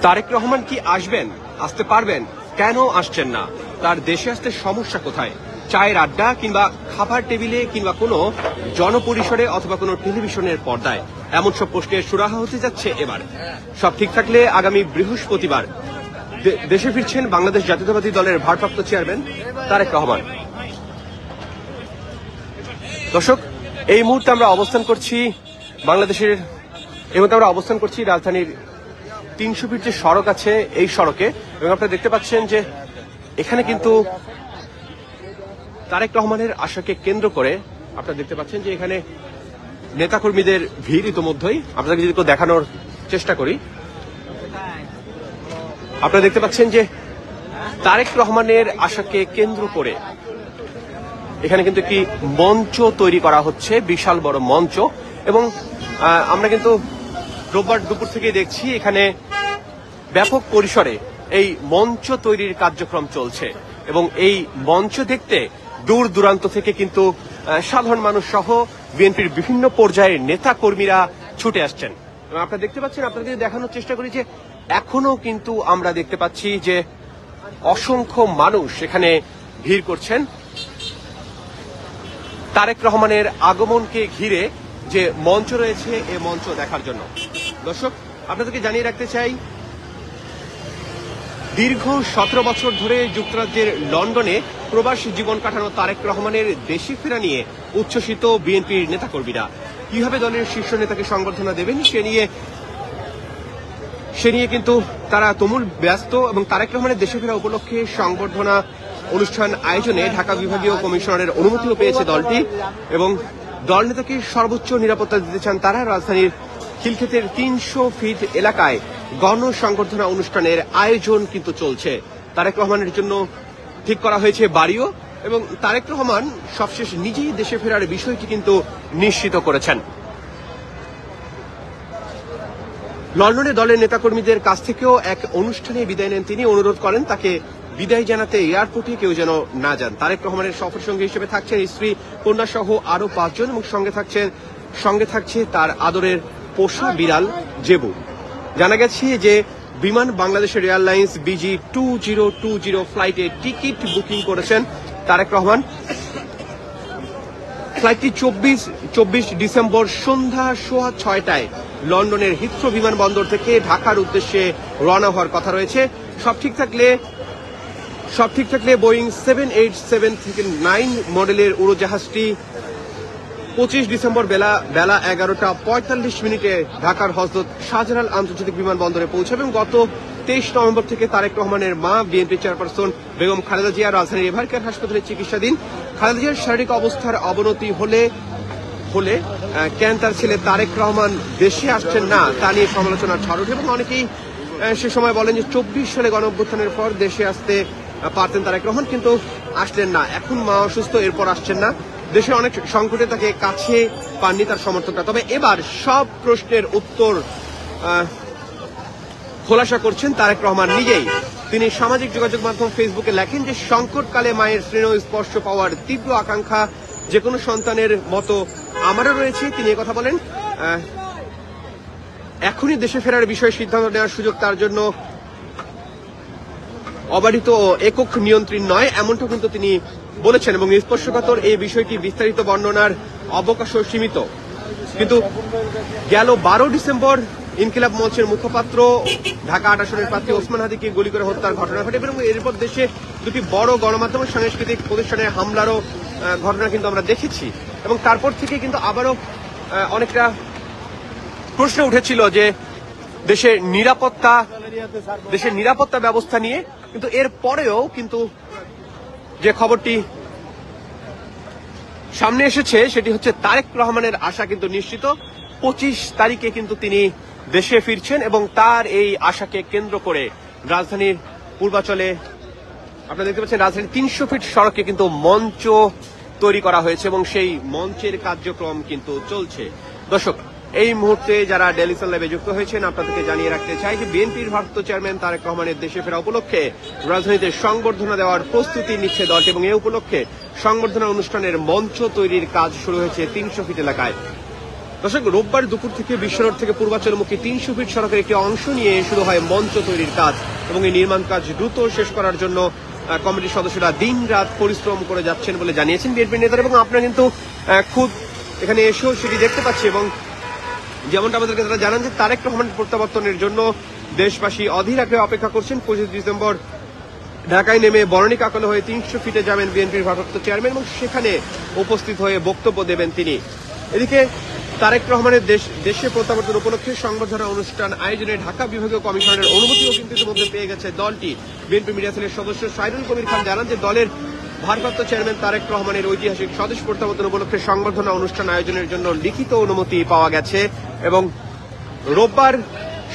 তারেক রহমান কি আসবেন, আসতে পারবেন, কেন আসছেন না, তার দেশে আসতে সমস্যা কোথায়? চায়ের আড্ডা কিংবা খাবার টেবিলে কিংবা কোনো জনপরিসরে অথবা কোনো টেলিভিশনের পর্দায়, এমন সব প্রশ্নের সুরাহা হতে যাচ্ছে এবার। সব ঠিক থাকলে আগামী বৃহস্পতিবার দেশে ফিরছেন বাংলাদেশ জাতীয়তাবাদী দলের ভারপ্রাপ্ত চেয়ারম্যান তারেক রহমান। দর্শক, এই মুহূর্তে আমরা অবস্থান করছি রাজধানীর ৩০০ ফিট যে সড়ক আছে এই সড়কে, এবং আপনারা দেখতে পাচ্ছেন যে এখানে কিন্তু তারেক রহমানের আশাকে কেন্দ্র করে আপনারা দেখতে পাচ্ছেন যে এখানে নেতাকর্মীদের ভিড় ইতোমধ্যেই। আপনাদেরকে যদি একটু দেখানোর চেষ্টা করি, আপনারা দেখতে পাচ্ছেন যে তারেক রহমানের আশাকে কেন্দ্র করে এখানে কিন্তু একটি মঞ্চ তৈরি করা হচ্ছে, বিশাল বড় মঞ্চ। এবং আমরা কিন্তু রোববার দুপুর থেকে দেখছি এখানে ব্যাপক পরিসরে এই মঞ্চ তৈরির কার্যক্রম চলছে, এবং এই মঞ্চ দেখতে দূর দূরান্ত থেকে কিন্তু সাধারণ মানুষ সহ বিএনপির বিভিন্ন পর্যায়ের নেতা কর্মীরা ছুটে আসছেন। এবং আপনারা দেখতে পাচ্ছেন, আপনাদের দেখানোর চেষ্টা করি যে এখনো কিন্তু আমরা দেখতে পাচ্ছি যে অসংখ্য মানুষ এখানে ভিড় করছেন তারেক রহমানের আগমনকে ঘিরে যে মঞ্চ রয়েছে এই মঞ্চ দেখার জন্য। দর্শক, আপনাদেরকে জানিয়ে রাখতে চাই, দীর্ঘ 17 বছর ধরে যুক্তরাজ্যের লন্ডনে প্রবাসী জীবন কাটানো তারেক রহমানের দেশে ফেরা নিয়ে উচ্ছ্বসিত বিএনপির নেতাকর্মীরা। কিভাবে দলের শীর্ষ নেতাকে সংবর্ধনা দেবেন সে নিয়ে কিন্তু তারা তুমুল ব্যস্ত। এবং তারেক রহমানের দেশে ফেরা উপলক্ষে সংবর্ধনা অনুষ্ঠান আয়োজনে ঢাকা বিভাগীয় কমিশনারের অনুমতিও পেয়েছে দলটি, এবং দল নেতাকে সর্বোচ্চ নিরাপত্তা দিতে চান তারা। রাজধানীর খিলক্ষেতের ৩০০ ফিট এলাকায় গণ সংবর্ধনা অনুষ্ঠানের আয়োজন কিন্তু চলছে। তারেক রহমানের জন্য ঠিক করা হয়েছে বাড়িও, এবং তারেক রহমান সবশেষ নিজেই দেশে ফেরার বিষয়টি কিন্তু নিশ্চিত করেছেন। লন্ডনে দলের নেতাকর্মীদের কাছ থেকেও এক অনুষ্ঠানে বিদায় নেন তিনি। অনুরোধ করেন তাকে বিদায় জানাতে এয়ারপোর্টে কেউ যেন না যান। তারেক রহমানের সফর সঙ্গী হিসেবে থাকছেন স্ত্রী, কন্যা সহ আরো 5 জন, এবং সঙ্গে থাকছে তার আদরের পোষা বিড়াল জেবু। জানা গেছে যে বিমান বাংলাদেশের এয়ারলাইন্স BG2020 ফ্লাইটে টিকিট বুকিং করেছেন তারেক রহমান। ফ্লাইটটি 24 ডিসেম্বর সন্ধ্যা 6:15টায় লন্ডনের হিথ্রো বিমানবন্দর থেকে ঢাকার উদ্দেশ্যে রওনা হওয়ার কথা রয়েছে। সব ঠিক থাকলে বোয়িং 787-9 মডেলের উড়োজাহাজটি 25 ডিসেম্বর বেলা 11:45 ঢাকার হযরত শাহজালাল আন্তর্জাতিক বিমানবন্দরে পৌঁছাবে। এবং গত 23 নভেম্বর থেকে তারেক রহমানের মা বিএনপি চেয়ারপারসন বেগম খালেদা জিয়া রাজধানীর এভারকেয়ার হাসপাতালে চিকিৎসাধীন। খালেদা জিয়ার শারীরিক অবস্থার অবনতি হলে কেন তার ছেলে তারেক রহমান দেশে আসছেন না তা নিয়ে সমালোচনার ঝড় ওঠে, এবং অনেকেই সে সময় বলেন যে 24 সালে গণঅভ্যুত্থানের পর দেশে আসতে পারতেন তারেক রহমান, কিন্তু আসলেন না। এখন মা অসুস্থ, এরপর আসছেন না। দেশে অনেক সংকটে তাকে কাছে পাননি তার সমর্থকরা। তবে এবার সব প্রশ্নের উত্তর খোলাসা করছেন তারেক রহমান নিজেই। তিনি সামাজিক যোগাযোগ মাধ্যম ফেসবুকে লেখেন যে সংকটকালে মায়ের স্নেহ স্পর্শ পাওয়ার তীব্র আকাঙ্ক্ষা যে কোনো সন্তানের মতো আমারও রয়েছে। তিনি একথা বলেন, এখনই দেশে ফেরার বিষয়ে সিদ্ধান্ত নেওয়ার সুযোগ তার জন্য অবাধিত ও একক নিয়ন্ত্রণ নয়, এমনটা কিন্তু তিনি বলেছেন। এবং স্পর্শকাতর এই বিষয়টি বিস্তারিত বর্ণনার অবকাশও সীমিত। কিন্তু গেল 12 ডিসেম্বর ইনকিলাব মঞ্চের মুখপাত্র ঢাকা 8 আসনের প্রার্থী ওসমান হাদিকে গুলি করে হত্যার ঘটনা ঘটে, এবং এরপর দেশে দুটি বড় গণমাধ্যম সাংস্কৃতিক প্রতিষ্ঠানে হামলারও ঘটনা কিন্তু আমরা দেখেছি। এবং তারপর থেকে কিন্তু আবারও অনেকটা প্রশ্ন উঠেছিল যে দেশের নিরাপত্তা ব্যবস্থা নিয়ে। কিন্তু এর পরেও কিন্তু যে খবরটি সামনে এসেছে সেটি হচ্ছে তারেক রহমানের আশা কিন্তু নিশ্চিত। 25 তারিখে কিন্তু তিনি দেশে ফিরছেন, এবং তার এই আশাকে কেন্দ্র করে রাজধানীর পূর্বাঞ্চলে আপনারা দেখতে পাচ্ছেন রাজধানীর 300 ফিট সড়কে কিন্তু মঞ্চ তৈরি করা হয়েছে, এবং সেই মঞ্চের কার্যক্রম কিন্তু চলছে। দর্শক, এই মুহূর্তে যারা ডেইলি সান লাইভে যুক্ত হয়েছেন আপনাদেরকে জানিয়ে রাখতে চাই যে বিএনপির ভারপ্রাপ্ত চেয়ারম্যান তারেক রহমানের দেশে ফেরা উপলক্ষে রাজধানীতে সংবর্ধনা দেওয়ার প্রস্তুতি নিচ্ছে দলটি, এবং এই উপলক্ষে সংবর্ধনা অনুষ্ঠানের মঞ্চ তৈরির কাজ শুরু হয়েছে 300 ফিট এলাকায়। দর্শক, রোববার দুপুর থেকে বিশ্বরোড থেকে পূর্বাঞ্চলমুখী 300 ফিট সড়কের একটি অংশ নিয়ে শুরু হয় মঞ্চ তৈরির কাজ এবং এই নির্মাণ কাজ দ্রুত শেষ করার জন্য কমিটির সদস্যরা দিন রাত পরিশ্রম করে যাচ্ছেন বলে জানিয়েছেন বিএনপি নেতারা। এবং আপনারা কিন্তু খুব এখানে এসেও সেটি দেখতে পাচ্ছি এবং যেমনটা আমাদেরকে তারা জানান যে তারেক রহমানের প্রত্যাবর্তনের জন্য দেশবাসী অধীর আগ্রহে অপেক্ষা করছেন। 25 ডিসেম্বর ঢাকায় নেমে বরণী কাকলে হয়ে 300 ফিটে যাবেন বিএনপির ভারপ্রাপ্ত চেয়ারম্যান এবং সেখানে উপস্থিত হয়ে বক্তব্য দেবেন তিনি। এদিকে তারেক রহমানের দেশে প্রত্যাবর্তন উপলক্ষে সংবর্ধনা অনুষ্ঠান আয়োজনে ঢাকা বিভাগীয় কমিশনের অনুমতিও কিন্তু ইতিমধ্যে পেয়ে গেছে দলটি। বিএনপি মিডিয়া সেলের সদস্য সাইরুল কবির খান জানান যে দলের ভারপ্রাপ্ত চেয়ারম্যান তারেক রহমানের ঐতিহাসিক স্বদেশ প্রত্যাবর্তন উপলক্ষে সংবর্ধনা অনুষ্ঠান আয়োজনের জন্য লিখিত অনুমতি পাওয়া গেছে এবং রোববার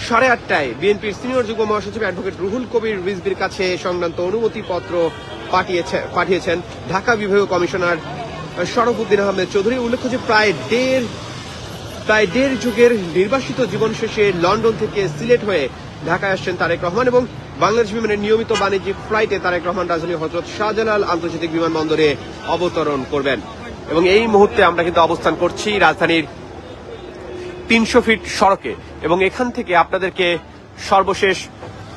8:30টায় বিএনপির সিনিয়র যুগ্ম মহাসচিব অ্যাডভোকেট রুহুল কবির রিজভির কাছে সংক্রান্ত অনুমতিপত্র পাঠিয়েছেন ঢাকা বিভাগীয় কমিশনার শরফুদ্দিন আহমেদ চৌধুরী। উল্লেখ্য যে প্রায় দেড় যুগের নির্বাসিত জীবন শেষে লন্ডন থেকে সিলেট হয়ে ঢাকায় আসছেন তারেক রহমান এবং বাংলাদেশ বিমানের নিয়মিত বাণিজ্যিক ফ্লাইটে তারেক রহমান রাজধানী হযরত শাহজালাল আন্তর্জাতিক বিমানবন্দরে অবতরণ করবেন। এবং এই মুহূর্তে আমরা কিন্তু অবস্থান করছি রাজধানীর 300 ফিট সড়কে এবং এখান থেকে আপনাদেরকে সর্বশেষ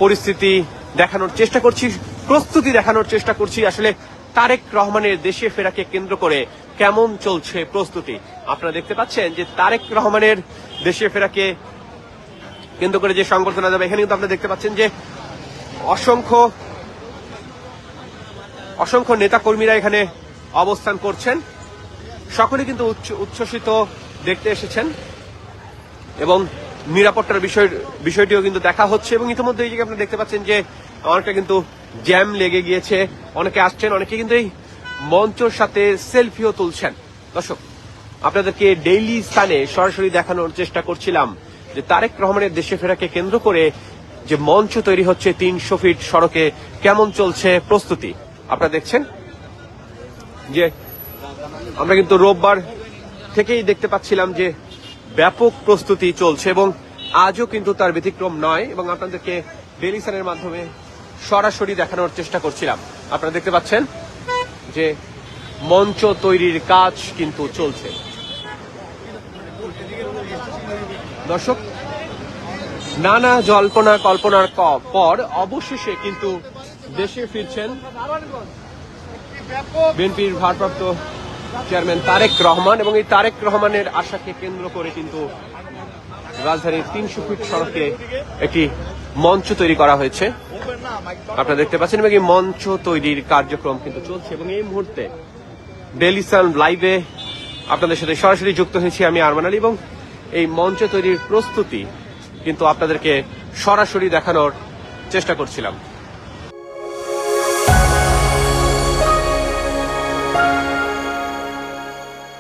পরিস্থিতি দেখানোর চেষ্টা করছি, প্রস্তুতি দেখানোর চেষ্টা করছি আসলে তারেক রহমানের দেশে ফেরাকে কেন্দ্র করে কেমন চলছে প্রস্তুতি। আপনারা দেখতে পাচ্ছেন যে তারেক রহমানের দেশে ফেরাকে কেন্দ্র করে যে সংবর্ধনা যাবে, এখানে কিন্তু আপনারা দেখতে পাচ্ছেন যে অসংখ্য নেতাকর্মীরা এখানে অবস্থান করছেন, সকলে কিন্তু উচ্ছ্বসিত দেখতে এসেছেন এবং নিরাপত্তার বিষয়টিও কিন্তু দেখা হচ্ছে এবং ইতিমধ্যে এই জায়গায় আপনারা দেখতে পাচ্ছেন যে অনেকটা কিন্তু জ্যাম লেগে গিয়েছে, অনেকে আসছেন, অনেকে কিন্তু এই মঞ্চের সাথে সেলফিও তুলছেন। দর্শক, আপনাদেরকে ডেইলি স্থানে সরাসরি দেখানোর চেষ্টা করছিলাম যে তারেক রহমানের দেশে ফেরাকে কেন্দ্র করে যে মঞ্চ তৈরি হচ্ছে 300 ফিট সড়কে কেমন চলছে প্রস্তুতি। আপনারা দেখছেন যে আমরা কিন্তু রোববার থেকেই দেখতে পাচ্ছিলাম যে ব্যাপক প্রস্তুতি চলছে এবং আজও কিন্তু তার ব্যতিক্রম নয় এবং আপনাদেরকে ডেইলি সানের মাধ্যমে সরাসরি দেখানোর চেষ্টা করছিলাম। আপনারা দেখতে পাচ্ছেন যে মঞ্চ তৈরির কাজ কিন্তু চলছে। দর্শক, নানা জল্পনা কল্পনার পর অবশেষে কিন্তু দেশে ফিরছেন বিএনপির ভারপ্রাপ্ত চেয়ারম্যান তারেক রহমান এবং এই তারেক রহমানের আশাকে কেন্দ্র করে কিন্তু রাজধানীর 300 ফিট সড়কে একটি মঞ্চ তৈরি করা হয়েছে। আপনারা দেখতে পাচ্ছেন এবং এই মঞ্চ তৈরির কার্যক্রম কিন্তু চলছে এবং এই মুহূর্তে ডেইলি সান লাইভে আপনাদের সাথে সরাসরি যুক্ত হয়েছি আমি আরমান আলী এবং এই মঞ্চ তৈরির প্রস্তুতি কিন্তু আপনাদেরকে সরাসরি দেখানোর চেষ্টা করছিলাম।